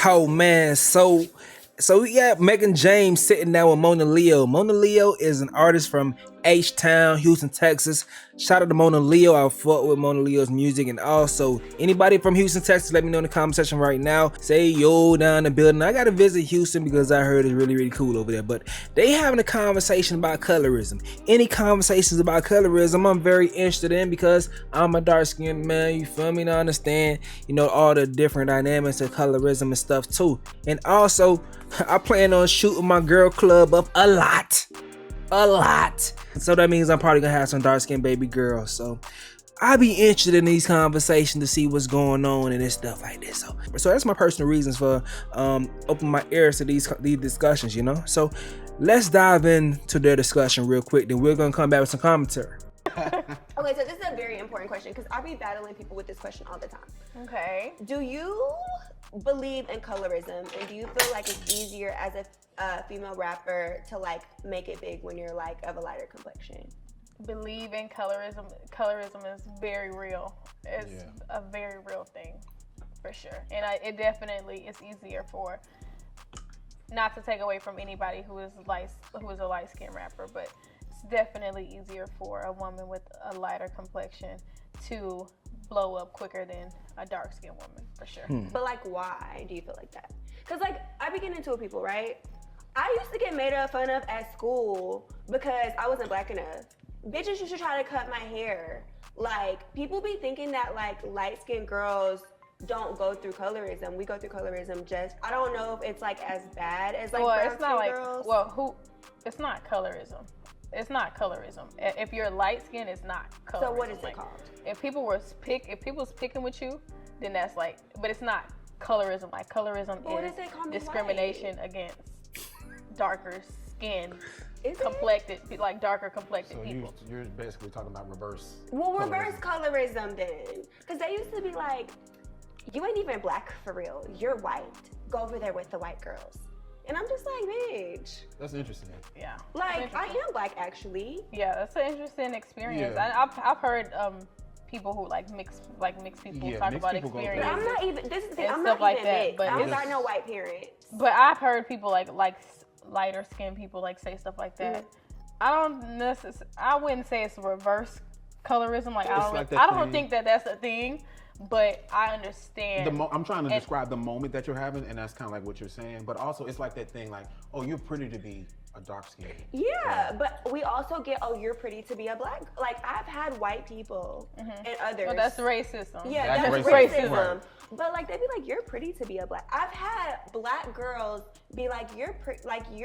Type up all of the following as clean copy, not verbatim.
Oh man, so we got Megan James sitting down with Mona Leo. Mona Leo is an artist from H Town, Houston, Texas. Shout out to Mona Leo. I fought with Mona Leo's music, and also anybody from Houston, Texas, let me know in the comment section right now. Say yo down the building. I gotta visit Houston because I heard it's really really cool over there. But they having a conversation about colorism. Any conversations about colorism, I'm very interested in because I'm a dark skinned man. You feel me? And I understand, all the different dynamics of colorism and stuff too. And also, I plan on shooting my girl club up a lot. So that means I'm probably gonna have some dark skinned baby girls. So I'll be interested in these conversations to see what's going on and this stuff like this. So that's my personal reasons for opening my ears to these discussions, So let's dive into their discussion real quick. Then we're gonna come back with some commentary. Okay, so this is a very important question because I be battling people with this question all the time. Okay. Do you believe in colorism, and do you feel like it's easier as a female rapper to like make it big when you're like of a lighter complexion? Believe in colorism. Colorism is very real. It's a very real thing, for sure. And it definitely is easier for, not to take away from anybody who is a light skinned rapper, but it's definitely easier for a woman with a lighter complexion to blow up quicker than a dark skinned woman, for sure. But like, why do you feel like that? Because like, I be getting into it with people, right? I used to get made fun of at school because I wasn't black enough. Bitches used to try to cut my hair. Like, people be thinking that like light skinned girls don't go through colorism. We go through colorism I don't know if it's like as bad as like brown skin girls. It's not colorism. It's not colorism. If you're light skinned, it's not colorism. So what is it called? If people was picking with you, then that's like, but it's not colorism. Like colorism is discrimination against darker skin, like darker complected people. You're basically talking about reverse. Well, reverse colorism then, because they used to be like, you ain't even black for real. You're white. Go over there with the white girls. And I'm just like, bitch. That's interesting. Yeah. Like, I am black, actually. Yeah, that's an interesting experience. Yeah. I've heard people who like mixed people talk about experiences. But I'm not even. This is the thing. I'm stuff not like even that, mixed. but I don't got no white parents. But I've heard people like lighter skinned people like say stuff like that. I wouldn't say it's reverse colorism. Like I don't think that that's a thing. But I understand. I'm trying to describe the moment that you're having, and that's kind of like what you're saying. But also, it's like that thing, like, oh, you're pretty to be a dark skin. Yeah, but we also get, oh, you're pretty to be a black. Like, I've had white people and others. Well, that's racism. Yeah, that's racism. Right. But like, they be like, you're pretty to be a black. I've had black girls be like, you're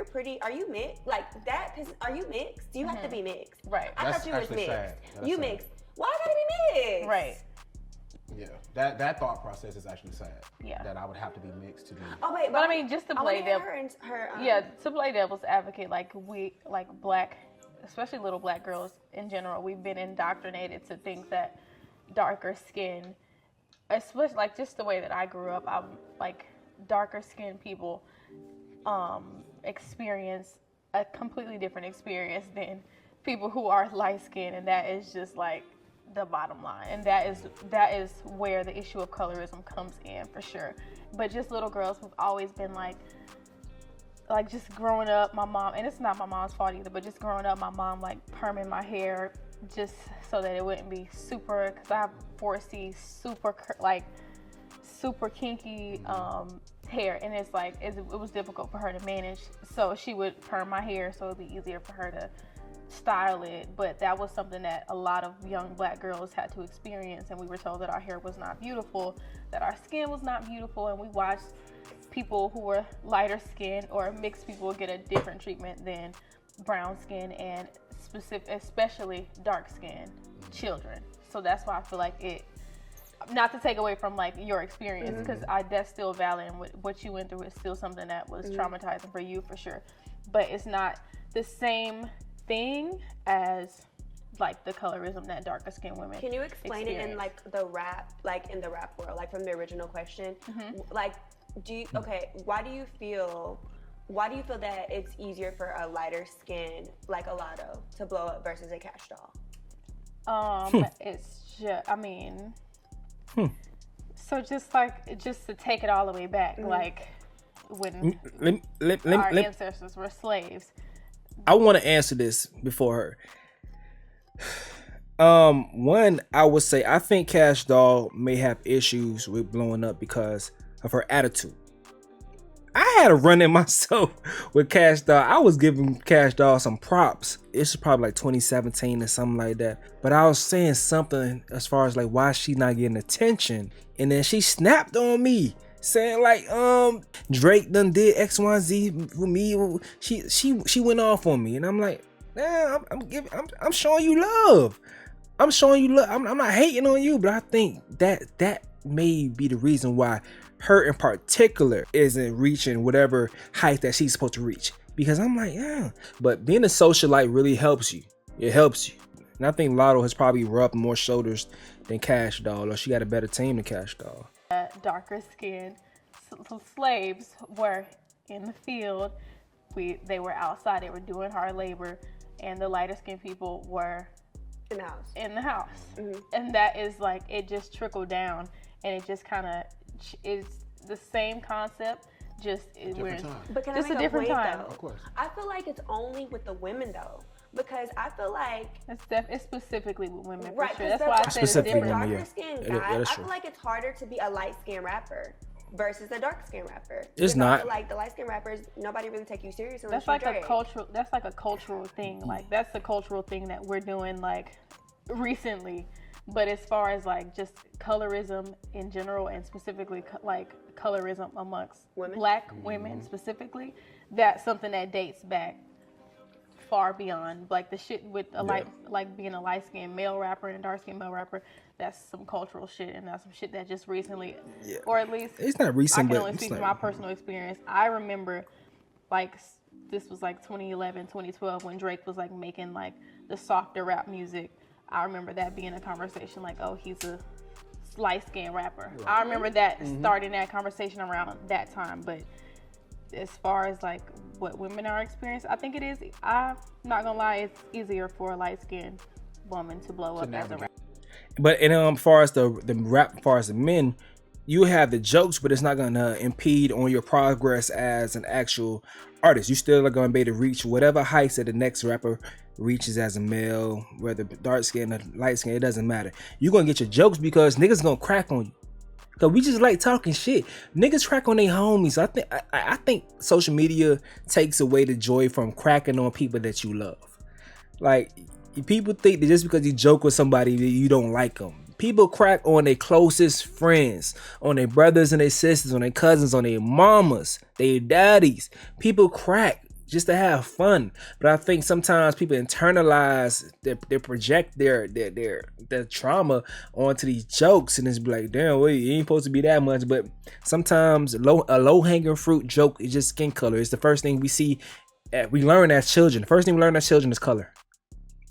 pretty. Are you mixed? Like that? Are you mixed? You have to be mixed. Right. I thought you was mixed. You mixed. Why I gotta be mixed? Right. Yeah, that thought process is actually sad. Yeah, that I would have to be mixed to be. Oh wait, but I mean, just to play to play devil's advocate, like black, especially little black girls in general, we've been indoctrinated to think that darker skin, especially like just the way that I grew up, I'm like darker skinned people experience a completely different experience than people who are light skinned, and that is just like the bottom line, and that is where the issue of colorism comes in for sure. But just little girls who've always been like just growing up, my mom, and it's not my mom's fault either, but just growing up, my mom like perming my hair just so that it wouldn't be super, because I have 4C, super kinky hair, and it's like it was difficult for her to manage, so she would perm my hair so it'd be easier for her to style it. But that was something that a lot of young black girls had to experience, and we were told that our hair was not beautiful, that our skin was not beautiful, and we watched people who were lighter skinned or mixed people get a different treatment than brown skin and especially dark skinned children. So that's why I feel like it, not to take away from like your experience, because that's still valid, and what you went through is still something that was traumatizing for you for sure, but it's not the same thing as like the colorism that darker skinned women. Can you explain it in like the rap world, like from the original question? Like, why do you feel that it's easier for a lighter skin like a Lotto to blow up versus a Cash Doll? It's just, I mean, So just to take it all the way back, like when our Let, ancestors were slaves. I want to answer this before her. One, I would say I think Cash Doll may have issues with blowing up because of her attitude. I had a run in myself with Cash Doll. I was giving Cash Doll some props. It's probably like 2017 or something like that. But I was saying something as far as like why she not getting attention. And then she snapped on me saying like Drake done did X, Y, Z for me. She went off on me. And I'm like, nah, I'm showing you love. I'm showing you love. I'm not hating on you, but I think that may be the reason why her in particular isn't reaching whatever height that she's supposed to reach. Because I'm like, yeah, but being a socialite really helps you. It helps you. And I think Lotto has probably rubbed more shoulders than Cash Doll, or she got a better team than Cash Doll. Darker skinned slaves were in the field. They were outside. They were doing hard labor, and the lighter skinned people were in the house. Mm-hmm. And that is like, it just trickled down, and it just kind of is the same concept, just we're in but can just I make a different time. Though? Of course. I feel like it's only with the women though, because I feel like it's specifically with women, for right, sure. That's why I said it's specifically different. women, darker skinned yeah. guy, That's I true. feel like it's harder to be a light skinned rapper versus a dark skinned rapper. It's Because not. I feel like the light skinned rappers, nobody really take you serious unless That's like you a cultural. That's like a cultural thing. Like that's the cultural thing that we're doing like recently. But as far as like just colorism in general, and specifically like colorism amongst Black women specifically, that's something that dates back far beyond like the shit with a like being a light skinned male rapper and a dark skinned male rapper. That's some cultural shit, and that's some shit that just recently, or at least It's not recent, I can but only it's speak like, from my personal experience. I remember like this was like 2011, 2012 when Drake was like making like the softer rap music. I remember that being a conversation like, oh, he's a light-skinned rapper. Right. I remember that starting that conversation around that time. But as far as like what women are experiencing, I think it is, I'm not gonna lie, it's easier for a light-skinned woman to blow up as a rapper. But as far as the rap, as far as the men, you have the jokes, but it's not gonna impede on your progress as an actual artist. You still are gonna be able to reach whatever heights that the next rapper reaches as a male, whether dark skin or light skin, it doesn't matter. You're gonna get your jokes because niggas gonna crack on you. Cause we just like talking shit. Niggas crack on their homies. I think social media takes away the joy from cracking on people that you love. Like, people think that just because you joke with somebody that you don't like them. People crack on their closest friends, on their brothers and their sisters, on their cousins, on their mamas, their daddies. People crack just to have fun. But I think sometimes people internalize, they project their trauma onto these jokes, and it's like, damn, wait, it ain't supposed to be that much. But sometimes a low-hanging fruit joke is just skin color. It's the first thing we see, we learn as children. The first thing we learn as children is color.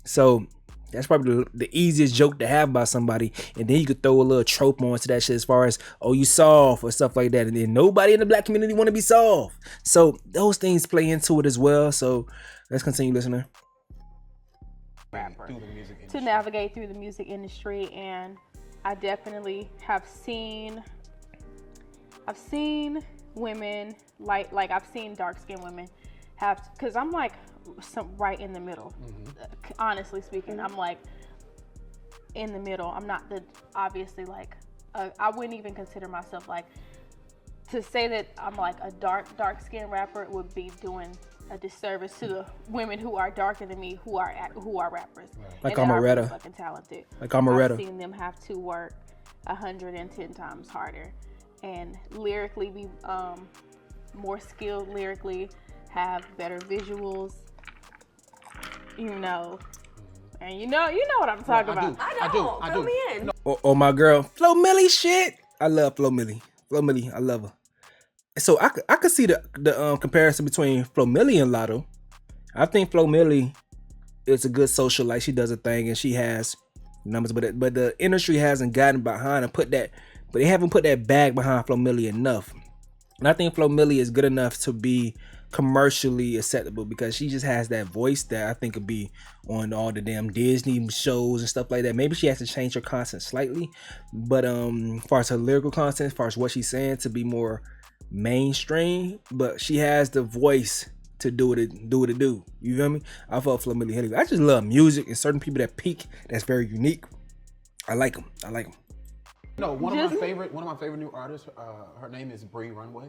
So that's probably the easiest joke to have about somebody, and then you could throw a little trope onto that shit as far as, oh, you soft or stuff like that, and then nobody in the Black community want to be soft. So those things play into it as well. So let's continue listening. To navigate through the music industry, and I definitely have seen women like I've seen dark skinned women have, because I'm like right in the middle. Honestly speaking, I'm like in the middle. I'm not obviously like I wouldn't even consider myself like, to say that I'm like a dark skinned rapper would be doing a disservice to the women who are darker than me who are rappers. Like and Amaretta. that are fucking talented. Like Amaretta. I've seen them have to work 110 times harder and lyrically be more skilled lyrically, have better visuals, and you know what I'm talking about. I don't. Fill me in. Oh, my girl, Flo Milli shit. I love Flo Milli. Flo Milli, I love her. So I could see the comparison between Flo Milli and Lotto. I think Flo Milli is a good socialite. She does a thing and she has numbers, but the industry hasn't gotten behind and but they haven't put that bag behind Flo Milli enough. And I think Flo Milli is good enough to be commercially acceptable because she just has that voice that I think could be on all the damn Disney shows and stuff like that. Maybe she has to change her content slightly, but as far as her lyrical content, as far as what she's saying, to be more mainstream, but she has the voice to do what it do. You feel me? I felt for Millie Henry. I just love music and certain people that peak that's very unique. I like them. No, one of my favorite new artists. Her name is Bree Runway,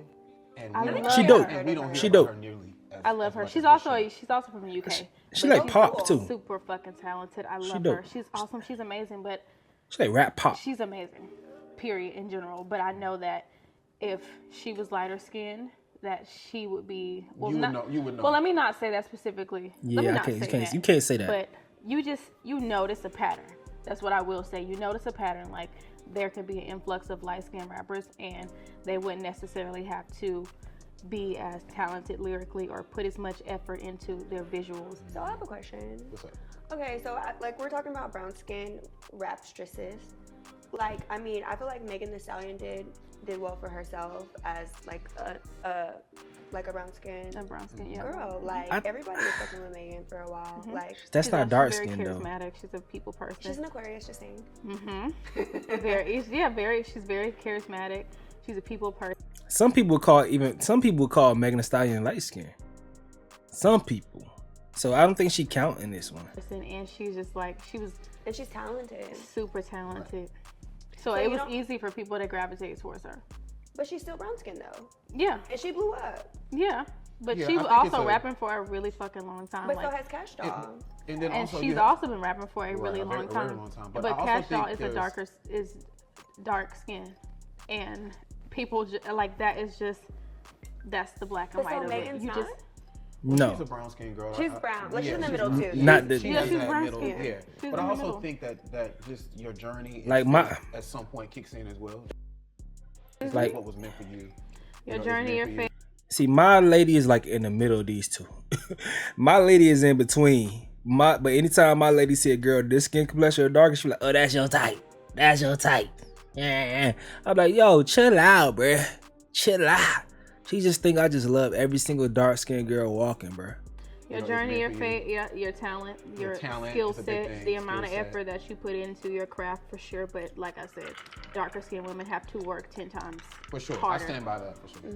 and she dope. And we don't she hear dope. about her nearly I love her. much She's as we also should. from the UK. She like pop too. Super fucking talented. I love dope. her. She's awesome. She's amazing, but She like rap pop. she's amazing. Period in general. But I know that if she was lighter skinned, that she would be. Well, You would know. Well, let me not say that specifically. Let me Yeah, not say you can't say that. But you notice a pattern. That's what I will say. You notice a pattern. Like there could be an influx of light skinned rappers, and they wouldn't necessarily have to be as talented lyrically or put as much effort into their visuals. So I have a question. What's up? Okay, so like we're talking about brown skin rapstresses. Like, I mean, I feel like Megan Thee Stallion did well for herself as like a brown skin Yeah. girl. Like everybody was fucking with Megan for a while. Like That's not dark she's skin very though. charismatic. She's a people person. she's an Aquarius, just saying. She's very charismatic. She's a people person. Some people call Megan Thee Stallion light skin. Some people. So I don't think she count in this one. And she's just like, she was And she's talented. super talented. So So it you was don't- easy for people to gravitate towards her. But she's still brown skinned though. Yeah, And she blew up. yeah. But Yeah, she I was think it's also a- rapping for a really fucking long time. But like, so has Cash Doll. And then and also she's you also been rapping for a really a very- long a very time. long time. But But I also Cash Doll think is dark skin, and people like that is just that's the black and But white so of Megan's it. You not? just No. She's a brown skinned girl. She's brown. Like, she's in the middle, too. Not the- She Yeah, has she's that brown middle. skin. Yeah. She's But I in the also middle. think that just your journey Like my- at some point kicks in as well. Like- what was meant for you. your is journey, meant your for you. fate. See, my lady is like in the middle of these two. My lady is in between. But anytime my lady see a girl this skin complexion or darker, she like, oh, that's your type. That's your type. Yeah. I'm like, yo, chill out, bruh. Chill out. She just think I just love every single dark skinned girl walking, bruh. Your You know, journey, your it's meant fate, your talent, your talent skill is a big set, thing, the amount of skill set. effort that you put into your craft for sure. But like I said, darker skinned women have to work 10 times For sure. harder I stand by that for sure.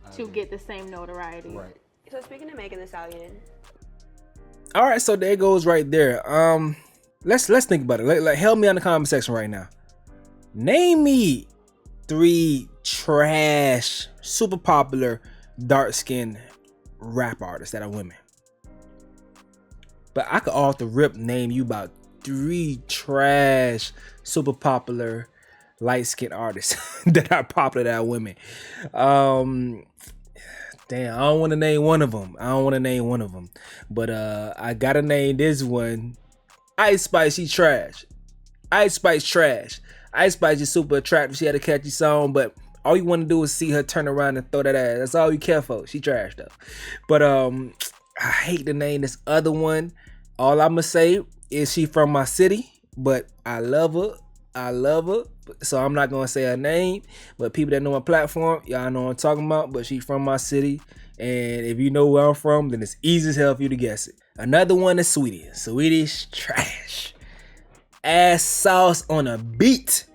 I to agree. get the same notoriety. Right. So speaking of Megan Thee Stallion, All right, so there goes right there. Let's think about it. Like help me on the comment section right now. Name me 3 trash, super popular, dark skinned rap artists that are women. But I could off the rip name you about 3 trash, super popular, light skinned artists that are popular that are women. Damn, I don't want to name one of them. But I gotta name this one. Ice Spice, she trash. Ice Spice trash. Ice Spice is super attractive. She had a catchy song, but all you want to do is see her turn around and throw that ass. That's all you care for. She trash though. But I hate to name this other one. All I'ma say is she from my city, but I love her. So I'm not gonna say her name, but people that know my platform, y'all know what I'm talking about. But she's from my city, and if you know where I'm from, then it's easy as hell for you to guess it. Another one is Sweetie. Sweetie's trash. Ass sauce on a beat.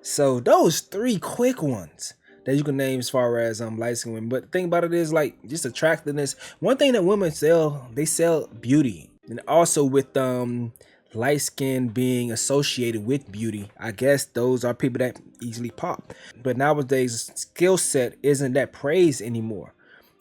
So those 3 quick ones that you can name as far as light skinned women. But the thing about it is like just attractiveness. One thing that women sell, they sell beauty, and also with light skin being associated with beauty, I guess those are people that easily pop. But nowadays, skill set isn't that praised anymore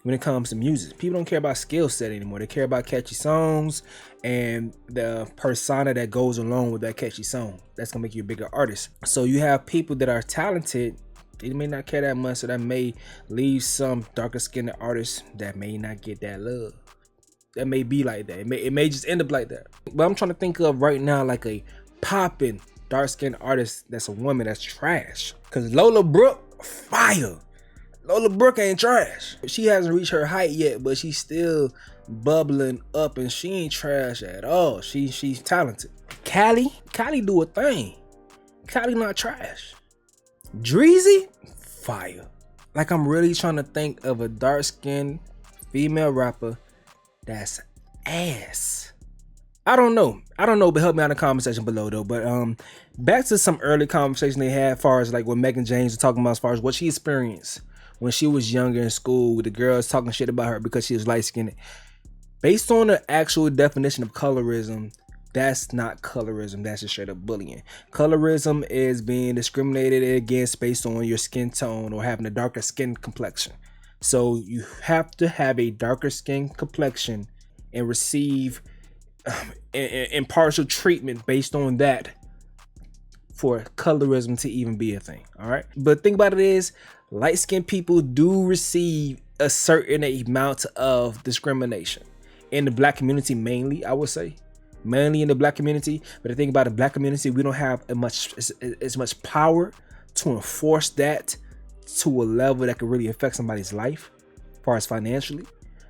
when it comes to music. People don't care about skill set anymore. They care about catchy songs and the persona that goes along with that catchy song. That's gonna make you a bigger artist. So you have people that are talented, they may not care that much, so that may leave some darker skinned artists that may not get that love. That may be like that. It may just end up like that. But I'm trying to think of right now like a popping dark-skinned artist that's a woman that's trash. Cause Lola Brooke, fire. Lola Brooke ain't trash. She hasn't reached her height yet, but she's still bubbling up and she ain't trash at all. She's talented. Callie do a thing. Callie not trash. Dreezy, fire. Like I'm really trying to think of a dark-skinned female rapper that's ass. I don't know, but help me out in the comment section below though. But back to some early conversation they had as far as like what Megan James was talking about as far as what she experienced when she was younger in school with the girls talking shit about her because she was light-skinned. Based on the actual definition of colorism, that's not colorism, that's just straight up bullying. Colorism is being discriminated against based on your skin tone or having a darker skin complexion. So you have to have a darker skin complexion and receive impartial treatment based on that for colorism to even be a thing. All right, but the thing about it is, light-skinned people do receive a certain amount of discrimination in the black community, mainly. I would say mainly in the black community. But the thing about the black community, we don't have as much power to enforce that to a level that could really affect somebody's life as far as financially.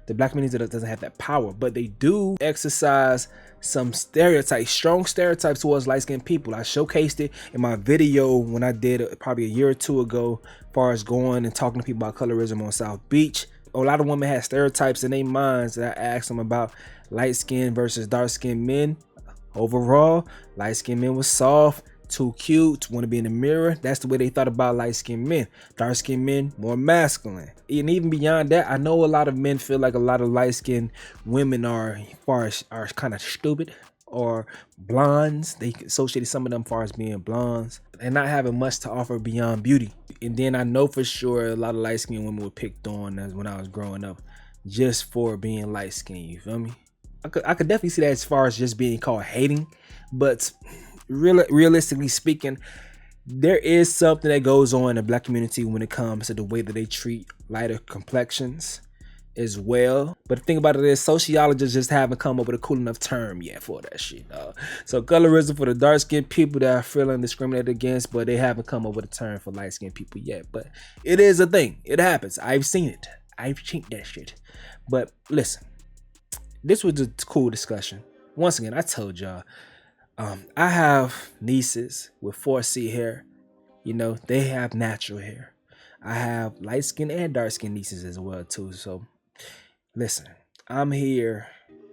The black community doesn't have that power, but they do exercise some stereotypes, strong stereotypes towards light-skinned people. I showcased it in my video when I did it probably a year or two ago, as far as going and talking to people about colorism on South Beach. A lot of women have stereotypes in their minds that I asked them about light-skinned versus dark-skinned men. Overall, light-skinned men was soft, too cute, want to be in the mirror. That's the way they thought about light-skinned men. Dark-skinned men, more masculine. And even beyond that, I know a lot of men feel like a lot of light-skinned women are kind of stupid or blondes. They associated some of them as far as being blondes and not having much to offer beyond beauty. And then I know for sure a lot of light-skinned women were picked on as when I was growing up just for being light-skinned, you feel me? I could definitely see that as far as just being called hating, but realistically speaking, there is something that goes on in the black community when it comes to the way that they treat lighter complexions as well. But the thing about it is, sociologists just haven't come up with a cool enough term yet for that shit. So colorism for the dark-skinned people that are feeling discriminated against, but they haven't come up with a term for light-skinned people yet. But it is a thing. It happens. I've seen it. I've seen that shit. But listen, this was a cool discussion. Once again, I told y'all, I have nieces with 4C hair. You know, they have natural hair. I have light skin and dark skin nieces as well too. So listen, I'm here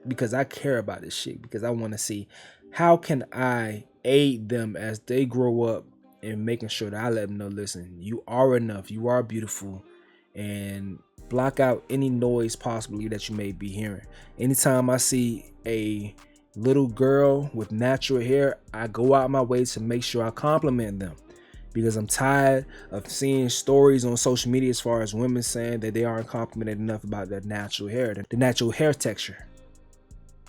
because I care about this shit, because I want to see how can I aid them as they grow up and making sure that I let them know, listen, you are enough, you are beautiful, and block out any noise possibly that you may be hearing. Anytime I see a little girl with natural hair, I go out my way to make sure I compliment them, because I'm tired of seeing stories on social media as far as women saying that they aren't complimented enough about their natural hair, the natural hair texture.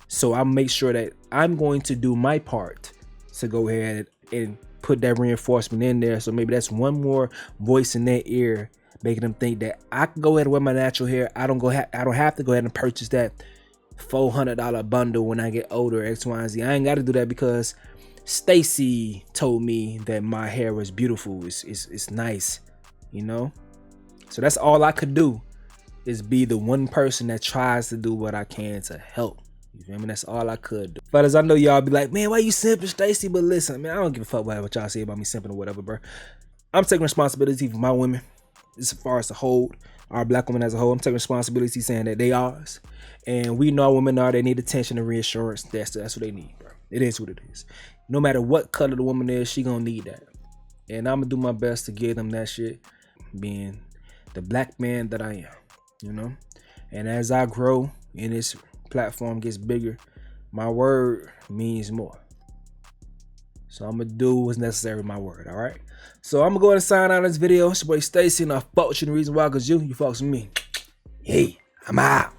So I'll make sure that I'm going to do my part to go ahead and put that reinforcement in there. So maybe that's one more voice in their ear, making them think that I can go ahead and wear my natural hair. I don't have to go ahead and purchase that $400 bundle when I get older, X, Y, and Z. I ain't got to do that because Stacy told me that my hair was beautiful. It's nice, you know? So that's all I could do, is be the one person that tries to do what I can to help. You feel me? That's all I could do. But as I know y'all be like, man, why you simping, Stacy? But listen, man, I don't give a fuck about what y'all say about me simping or whatever, bro. I'm taking responsibility for my women, as far as the whole, our black women as a whole. I'm taking responsibility saying that they ours. And we know our women are, they need attention and reassurance. That's what they need, bro. It is what it is. No matter what color the woman is, she gonna need that. And I'm gonna do my best to give them that shit, being the black man that I am, you know? And as I grow and this platform gets bigger, my word means more. So I'm gonna do what's necessary with my word, all right? So I'm gonna go ahead and sign out this video. It's your boy Stacy, and I fuck with you. The reason why, because you fucks with me. Hey, I'm out.